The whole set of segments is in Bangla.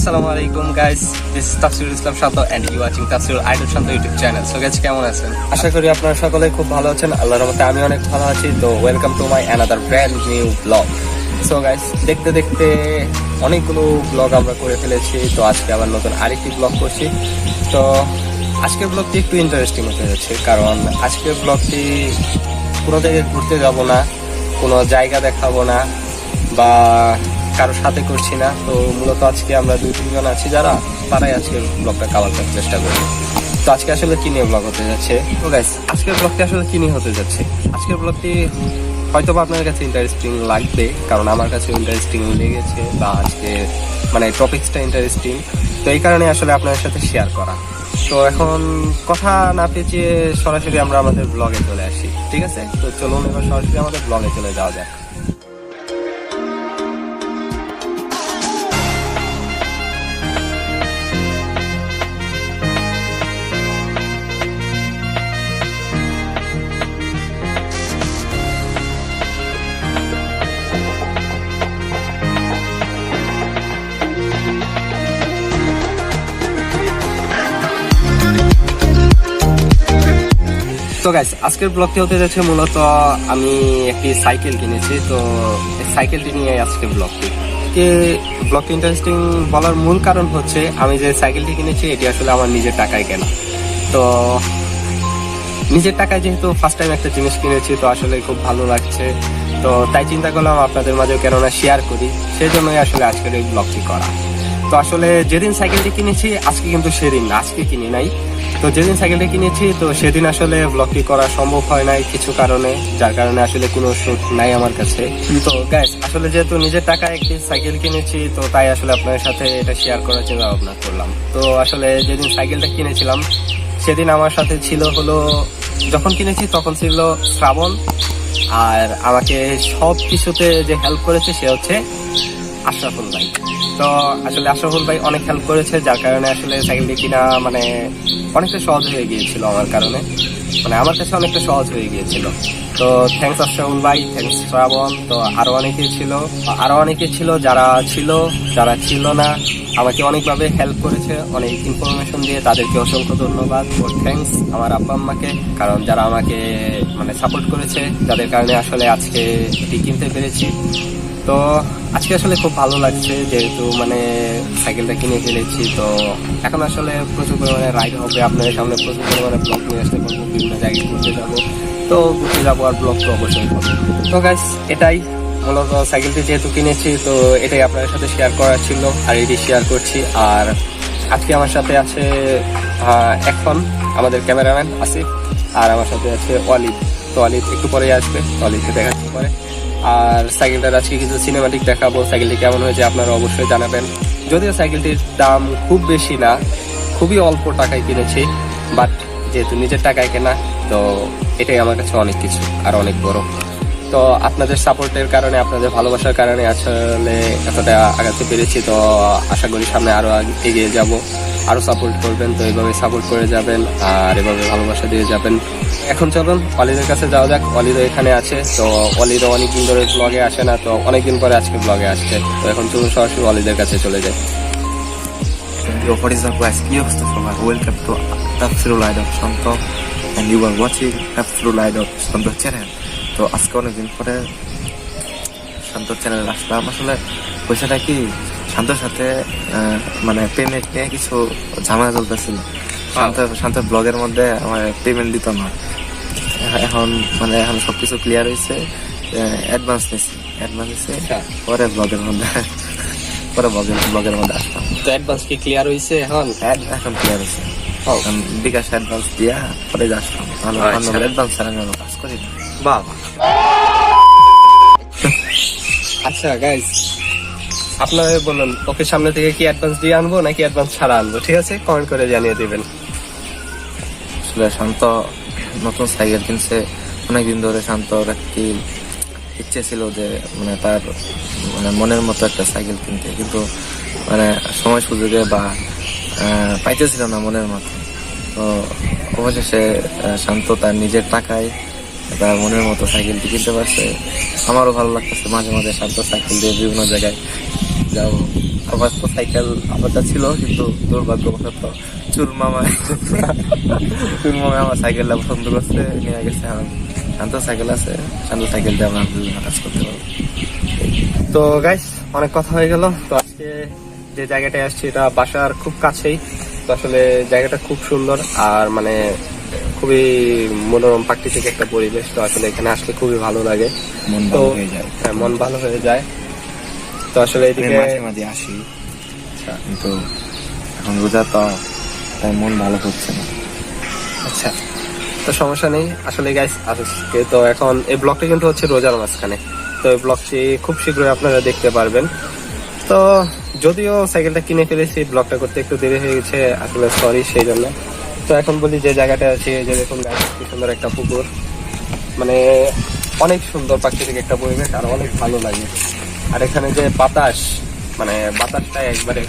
Assalamu alaikum guys, this is Tafsirul Islam Shanto and you are watching Tafsirul Idol Shanto YouTube channel. So guys, কেমন আছেন? আশা করি আপনারা সকলে খুব ভালো আছেন। আল্লাহর রহমতে আমি অনেক ভালো আছি। তো welcome to my another brand new blog. So guys, দেখতে দেখতে অনেকগুলো ব্লগ আমরা করে ফেলেছি। তো আজকে আবার নতুন আরেকটি ব্লগ করছি। তো আজকের ব্লগটি একটু ইন্টারেস্টিং হতে যাচ্ছে, কারণ আজকের ব্লগটি কোনো জায়গায় ঘুরতে যাব না, কোনো জায়গা দেখাবো না বা কারোর সাথে করছি না। তো মূলত আজকে আমরা 2-3 জন আছি যারা তারাই আজকে ব্লগটা কভার করার চেষ্টা করবো। তো আজকে আসলে কি নিয়ে ব্লগ হতে যাচ্ছে? তো গাইস, আজকের ব্লগটি আসলে কি নিয়ে হতে যাচ্ছে? আজকের ব্লগটি হয়তো বা আপনার কাছে ইন্টারেস্টিং লাগবে, কারণ আমার কাছে ইন্টারেস্টিং লেগেছে বা আজকে মানে টপিক্সটা ইন্টারেস্টিং। তো এই কারণে আসলে আপনার সাথে শেয়ার করা। তো এখন কথা না পেঁচিয়ে সরাসরি আমরা আমাদের ব্লগে চলে আসি, ঠিক আছে? তো চলুন এবার সরাসরি আমাদের ব্লগে চলে যাওয়া যাক। তো গাইস, আজকের ব্লগটি হতে যাচ্ছে মূলত আমি একটি সাইকেল কিনেছি। তো এই সাইকেলটি নিয়ে আজকের ব্লগটি ইন্টারেস্টিং বলার মূল কারণ হচ্ছে আমি যে সাইকেলটি কিনেছি এটি আসলে আমার নিজের টাকায় কেনা। তো নিজের টাকায় যেহেতু ফার্স্ট টাইম একটা জিনিস কিনেছি, তো আসলে খুব ভালো লাগছে। তো তাই চিন্তা করলাম আপনাদের মাঝেও কেননা শেয়ার করি, সেই জন্যই আসলে আজকের এই ব্লগটি করা। তো আসলে যেদিন সাইকেলটি কিনেছি আজকে কিন্তু সেদিন না, আজকে কিনি নাই। তো যেদিন সাইকেলটা কিনেছি তো সেদিন আসলে ব্লগটি করা সম্ভব হয় নাই কিছু কারণে, যার কারণে আসলে কোনো শুট নাই আমার কাছে। তো গাইস, আসলে যেহেতু নিজের টাকায় একটি সাইকেল কিনেছি, তো তাই আসলে আপনাদের সাথে এটা শেয়ার করার চিন্তা ভাবনা করলাম। তো আসলে যেদিন সাইকেলটা কিনেছিলাম সেদিন আমার সাথে ছিল হলো, যখন কিনেছি তখন ছিল শ্রাবণ, আর আমাকে সব কিছুতে যে হেল্প করেছে সে হচ্ছে আশরাফুল ভাই। তো আসলে আশরাফুল ভাই অনেক হেল্প করেছে, যার কারণে আসলে সাইকেলটি কিনা মানে অনেকটা সহজ হয়ে গিয়েছিল আমার কারণে, মানে আমার কাছে অনেকটা সহজ হয়ে গিয়েছিল। তো থ্যাংকস আশরাফুল ভাই, থ্যাংকস শ্রাবণ। তো আরো অনেকে ছিল যারা ছিল না, আমাকে অনেকভাবে হেল্প করেছে, অনেক ইনফরমেশন দিয়ে, তাদেরকে অসংখ্য ধন্যবাদ ও থ্যাংকস আমার আব্বা আম্মাকে, কারণ যারা আমাকে মানে সাপোর্ট করেছে, যাদের কারণে আসলে আজকে এটি কিনতে পেরেছি। তো আজকে আসলে খুব ভালো লাগছে, যেহেতু মানে সাইকেলটা কিনে ফেলেছি। তো এখন আসলে প্রচুর পরিমাণে রাইড হবে, আপনাদের সামনে প্রচুর পরিমাণে ব্লগ নিয়ে আসতে পারবো, বিভিন্ন জায়গায় ঘুরতে যাবো আর ব্লগ তো অবশ্যই হবে। তো গাইস, এটাই মূলত সাইকেলটি যেহেতু কিনেছি, তো এটাই আপনাদের সাথে শেয়ার করার ছিল আর এটি শেয়ার করছি। আর আজকে আমার সাথে আছে এখন আমাদের ক্যামেরাম্যান আসিফ, আর আমার সাথে আছে ওয়ালিদ। তো ওয়ালিদ একটু পরে আসবে, ওয়ালিদকে দেখাতে পরে। আর সাইকেলটার আজকে কিছু সিনেমাটিক দেখাবো, সাইকেলটি কেমন হয়েছে আপনারা অবশ্যই জানাবেন। যদিও সাইকেলটির দাম খুব বেশি না, খুবই অল্প টাকায় কিনেছি, বাট যেহেতু নিজের টাকায় কেনা, তো এটাই আমার কাছে অনেক কিছু আর অনেক বড়। তো আপনাদের সাপোর্টের কারণে, আপনাদের ভালোবাসার কারণে আসলে এতটা আগাতে পেরেছি। তো আশা করি সামনে আরো এগিয়ে যাব, আরো সাপোর্ট করবেন। তো এইভাবে সাপোর্ট করে যাবেন আর এভাবে ভালোবাসা দিয়ে যাবেন। এখন চলুন ওয়ালিদের কাছে যাওয়া যাক। ওয়ালিদও এখানে আছে। তো ওয়ালিদও অনেকদিন ধরে ব্লগে আসে না, তো অনেকদিন পরে আজকে ব্লগে আসছে। তো এখন চলুন সরাসরি ওয়ালিদের কাছে চলে যাই। What is up guys, কি অবস্থা সবার? Welcome to Tafsirul Idol Shanto and you are watching Tafsirul Idol Shanto channel. তো আজকে অনেকদিন পরে শান্ত চ্যানেল আসলাম। আসলে পয়সাটা কি, শান্তর সাথে মানে পেমেন্ট নিয়ে কিছু ঝামেলা চলতেছিল। শান্ত ব্লগের মধ্যে আমার পেমেন্ট দিত না। এখন সবকিছু ক্লিয়ার হয়েছে, অ্যাডভান্স নিয়েছে পরে ব্লগের মধ্যে আসলাম। তো অ্যাডভান্স কি ক্লিয়ার হয়েছে? এখন ক্লিয়ার হয়েছে, বিকাশ অ্যাডভান্স দিয়া পরে আসলাম। অ্যাডভান্স ছাড়া আমি কাজ করি না। বাবা, আচ্ছা গাইস, আপনারা বলুন ওকে সামনে থেকে কি অ্যাডভান্স দিয়ে আনবো নাকি অ্যাডভান্স ছাড়া আনবো? ঠিক আছে, কমেন্ট করে জানিয়ে দিবেন। আসলে শান্ত নতুন সাইকেল কিনছে, অনেকদিন ধরে শান্তর একটি ইচ্ছে ছিল যে মানে তার মানে মনের মতো একটা সাইকেল কিনতে, কিন্তু মানে সময় সুযোগে বা পাইতেছিল না মনের মতো। তো অবশেষে শান্ত তার নিজের টাকায় তার মনের মতো সাইকেলটি কিনতে পারছে। আমারও ভালো লাগতেছে, মাঝে মাঝে শান্ত সাইকেল দিয়ে বিভিন্ন জায়গায় যাও। আমার তো সাইকেল আমারটা ছিল, কিন্তু দুর্ভাগ্যবশত চুরমামা আমার সাইকেলটা পছন্দ করছে, নিয়ে গেছে। শান্ত সাইকেল আছে, শান্ত সাইকেল দিয়ে আমরা বিভিন্ন কাজ করতে পারবো। তো গাইস, অনেক কথা হয়ে গেল। তো আজকে যে জায়গাটায় আসছি এটা বাসার খুব কাছেই। তো আসলে জায়গাটা খুব সুন্দর আর মানে খুবই মনোরম প্রাকৃতিক একটা পরিবেশ। তো আসলে এখানে আসলে খুবই ভালো লাগে, মন তো ভালো হয়ে যায়। হ্যাঁ, মন ভালো হয়ে যায়। তো আসলে আমি এদিকে মাঝে মাঝে আসি, কিন্তু এখন রোজা তো, তাই মন ভালো হচ্ছে না। আচ্ছা, তো সমস্যা নেই। আসলে গাইস আজকে তো এখন এই ব্লগটা কিন্তু হচ্ছে রোজার মাঝখানে। তো এই ব্লগটি খুব শীঘ্রই আপনারা দেখতে পারবেন। তো যদিও সাইকেলটা কিনে ফেলেছি, ব্লগটা করতে একটু দেরি হয়ে গেছে, আসলে সরি সেই জন্য। তো এখন বলি যে জায়গাটা আছে, যে দেখুন গাইস, কি সুন্দর একটা পুকুর, মানে অনেক সুন্দর প্রাকৃতিক একটা পরিবেশ আর অনেক ভালো লাগে। আর এখানে যে বাতাস, মানে বাতাসটা একবারে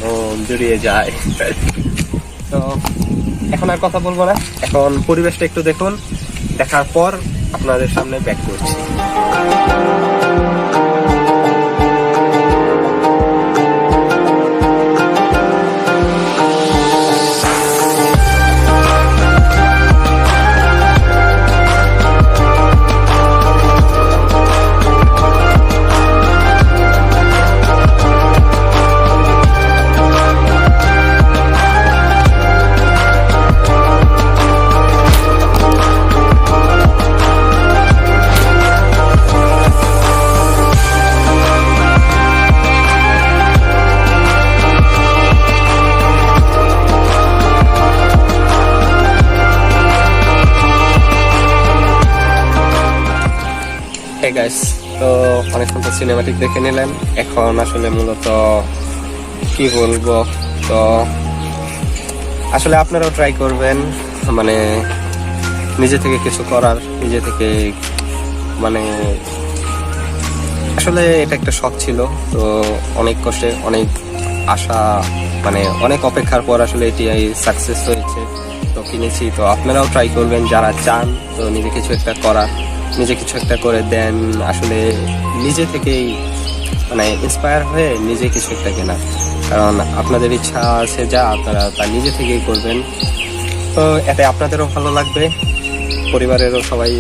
মন জুড়িয়ে যায়। তো এখন আর কথা বলবো না, এখন পরিবেশটা একটু দেখুন, দেখার পর আপনাদের সামনে ব্যাক করছি। Hey guys, তো অনেকক্ষণ তো সিনেমাটিক দেখে নিলেন। এখন আসলে মূলত কি বলবো, তো আসলে আপনারাও ট্রাই করবেন, মানে নিজে থেকে কিছু করার, নিজে থেকে মানে আসলে এটা একটা শখ ছিল। তো অনেক কষ্টে, অনেক আশা, মানে অনেক অপেক্ষার পর আসলে এটি সাকসেস হয়েছে। তো কিনেছি, তো আপনারাও ট্রাই করবেন যারা চান তো নিজে কিছু একটা করার, নিজে কিছু একটা করে দেন। আসলে নিজে থেকেই মানে ইন্সপায়ার হয়ে নিজে কিছু একটা কেনা, কারণ আপনাদের ইচ্ছা আছে যা, আপনারা তা নিজে থেকেই করবেন। তো এতে আপনাদেরও ভালো লাগবে, পরিবারেরও সবাই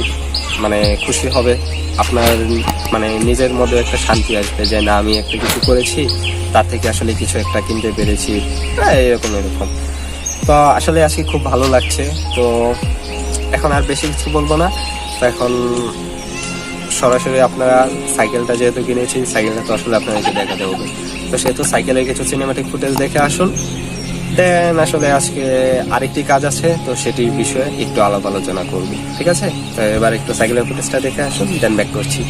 মানে খুশি হবে। আপনার মানে নিজের মধ্যে একটা শান্তি আসবে যে না, আমি একটা কিছু করেছি, তার থেকে আসলে কিছু একটা কিনতে পেরেছি, এরকম এরকম। তো আসলে আজকে খুব ভালো লাগছে। তো এখন আর বেশি কিছু বলবো না। তো এখন সরাসরি আপনারা সাইকেলটা যেহেতু কিনেছি, সাইকেলটা তো আসলে আপনাদেরকে দেখাতে হবে। তো সেহেতু সাইকেলের কিছু সিনেমাটিক ফুটেজ দেখে আসুন। দেন আসলে আজকে আরেকটি কাজ আছে, তো সেটির বিষয়ে একটু আলাপ আলোচনা করব, ঠিক আছে? তো এবার একটু সাইকেলের ফুটেজটা দেখে আসুন, দেন ব্যাক করছি।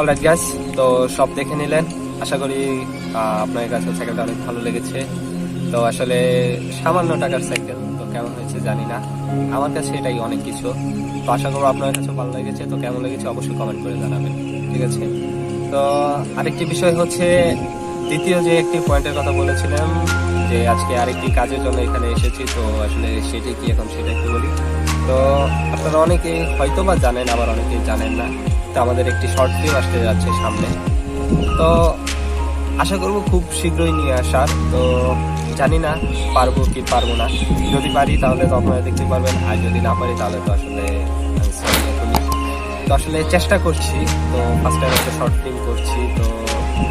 অলরাইট গাইস, তো সব দেখে নিলেন। আশা করি আপনার কাছে সাইকেলটা অনেক ভালো লেগেছে। তো আসলে সামান্য টাকার সাইকেল, তো কেমন হয়েছে জানি না, আমার কাছে এটাই অনেক কিছু। তো আশা করবো আপনার কাছে ভালো লেগেছে। তো কেমন লেগেছে অবশ্যই কমেন্ট করে জানাবেন, ঠিক আছে? তো আরেকটি বিষয় হচ্ছে, দ্বিতীয় যে একটি পয়েন্টের কথা বলেছিলাম, যে আজকে আরেকটি কাজের জন্য এখানে এসেছি। তো আসলে সেটি কি, এখন সেটা একটু বলি। তো আপনারা অনেকেই হয়তো বা জানেন, আবার অনেকেই জানেন না। মুহূর্তে আমাদের একটি শর্ট ফিল্ম আসতে যাচ্ছে সামনে। তো আশা করব খুব শীঘ্রই নিয়ে আসার। তো জানি না পারবো কি পারবো না, যদি পারি তাহলে তো আপনারা দেখতে পারবেন, আর যদি না পারি তাহলে তো আসলে আমি sorry এখনই। তো আসলে চেষ্টা করছি, তো ফার্স্ট টাইম একটা শর্ট ফিল্ম করছি, তো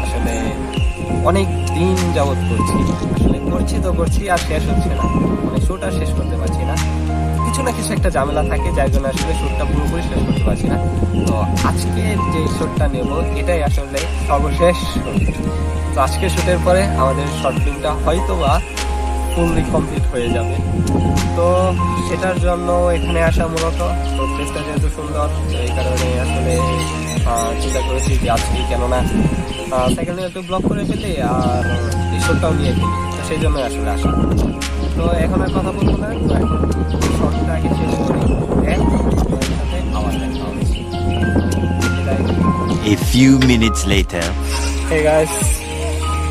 আসলে অনেক দিন যাবৎ করছি, আসলে করছি আর শেষ হচ্ছে না, মানে শোটা শেষ করতে পারছি না, কিছু না কিছু একটা ঝামেলা থাকে যার জন্য আসলে শুটটা পুরোপুরি শেষ করতে পারছি না। তো আজকে যে শুটটা নেব এটাই আসলে সর্বশেষ শুট। তো আজকে শুটের পরে আমাদের শর্ট ফিল্মটা হয়তো বা ফুললি কমপ্লিট হয়ে যাবে। তো সেটার জন্য এখানে আসা মূলত, তো প্লেসটা যেহেতু সুন্দর তো এই কারণে আসলে চিন্তা করেছি যে আজকে কেননা সাইকেল নিয়ে একটু ব্লক করে ফেলি আর এই শটটাও নিয়ে ফেলি, তো সেই জন্য আসলে আসা। তো এখন আর কথা বলবো না, তো এখন শর্টটা আগে শেষ করি, আপনাদের সাথে আবার দেখা হচ্ছে। A few minutes later. Hey guys,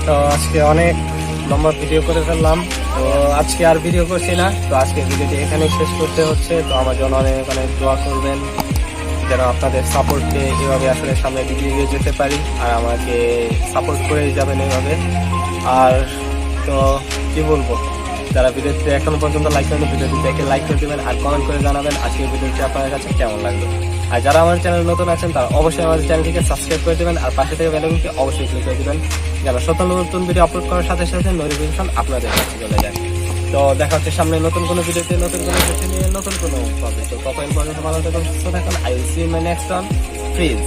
তো আজকে অনেক লম্বা ভিডিও করে ফেললাম, তো আজকে আর ভিডিও করছি না, তো আজকে ভিডিওটি এখানে শেষ করতে হচ্ছে। তো আমার জন্য অনেক অনেক দোয়া করবেন যেন আপনাদের সাপোর্টে এভাবে আসলে সামনের দিকে এগিয়ে যেতে পারি, আর আমাকে সাপোর্ট করে যাবেন এভাবে। আর তো কি বলবো, যারা ভিডিওতে এখনো পর্যন্ত লাইক করেন ভিডিওটি দেখে লাইক করে দেবেন আর কমেন্ট করে জানাবেন আজকের ভিডিওটি আপনাদের কাছে কেমন লাগলো। আর যারা আমার চ্যানেল নতুন আছেন তারা অবশ্যই আমাদের চ্যানেলটিকে সাবস্ক্রাইব করে দেবেন আর পাশে থেকে বেল আইকনটি অবশ্যই ক্লিক করে দেবেন, যেন নতুন ভিডিও আপলোড করার সাথে সাথে নোটিফিকেশন আপনাদের কাছে চলে যায়। তো দেখা হচ্ছে সামনে নতুন কোনো ভিডিওতে, নতুন কোনো ভিডিও নিয়ে নতুন কোনো টপিক। তো ততদিন পর্যন্ত ভালো থাকুন, সুস্থ থাকুন। I will see you in my next one. Please.